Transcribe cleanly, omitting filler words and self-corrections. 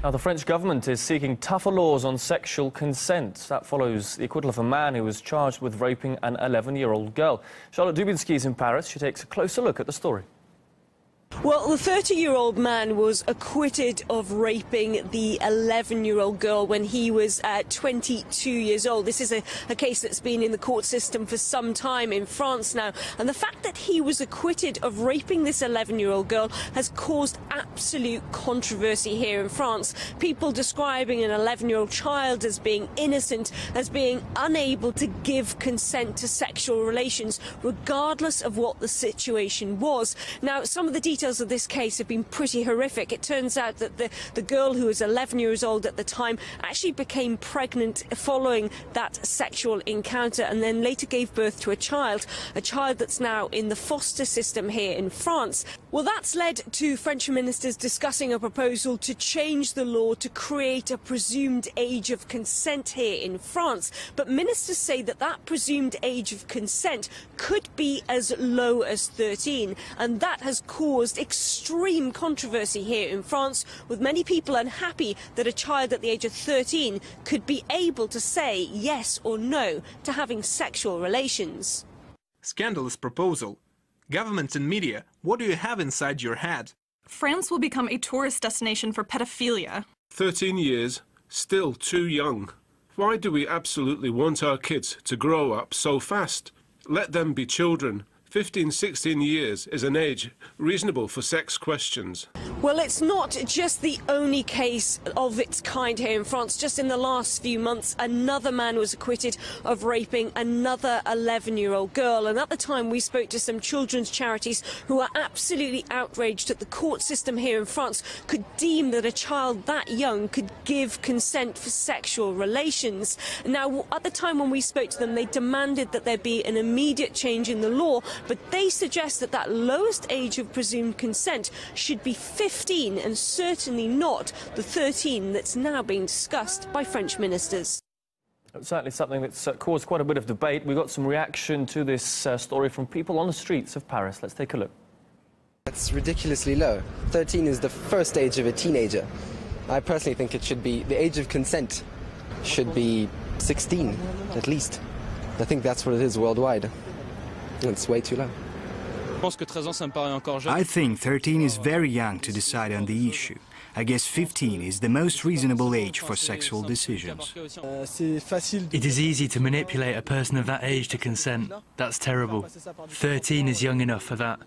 Now, the French government is seeking tougher laws on sexual consent. That follows the acquittal of a man who was charged with raping an 11-year-old girl. Charlotte Dubinsky is in Paris. She takes a closer look at the story. Well, the 30-year-old man was acquitted of raping the 11-year-old girl when he was 22 years old. This is a case that's been in the court system for some time in France now. And the fact that he was acquitted of raping this 11-year-old girl has caused absolute controversy here in France. People describing an 11-year-old child as being innocent, as being unable to give consent to sexual relations, regardless of what the situation was. Now, some of the details of this case have been pretty horrific. It turns out that the girl, who was 11 years old at the time, actually became pregnant following that sexual encounter and then later gave birth to a child that's now in the foster system here in France. Well, that's led to French ministers discussing a proposal to change the law to create a presumed age of consent here in France. But ministers say that that presumed age of consent could be as low as 13, and that has caused extreme controversy here in France, with many people unhappy that a child at the age of 13 could be able to say yes or no to having sexual relations. Scandalous proposal. Governments and media, what do you have inside your head? France will become a tourist destination for pedophilia. 13 years, still too young. Why do we absolutely want our kids to grow up so fast? Let them be children. 15, 16 years is an age reasonable for sex questions. Well, it's not just the only case of its kind here in France. Just in the last few months, another man was acquitted of raping another 11-year-old girl. And at the time, we spoke to some children's charities who are absolutely outraged that the court system here in France could deem that a child that young could give consent for sexual relations. Now, at the time when we spoke to them, they demanded that there be an immediate change in the law, but they suggest that that lowest age of presumed consent should be 15 and certainly not the 13 that's now being discussed by French ministers. It's certainly something that's caused quite a bit of debate. We got some reaction to this story from people on the streets of Paris. Let's take a look. It's ridiculously low. 13 is the first age of a teenager. I personally think it should be, the age of consent should be 16 at least. I think that's what it is worldwide. It's way too low. I think 13 is very young to decide on the issue. I guess 15 is the most reasonable age for sexual decisions. It is easy to manipulate a person of that age to consent. That's terrible. 13 is young enough for that.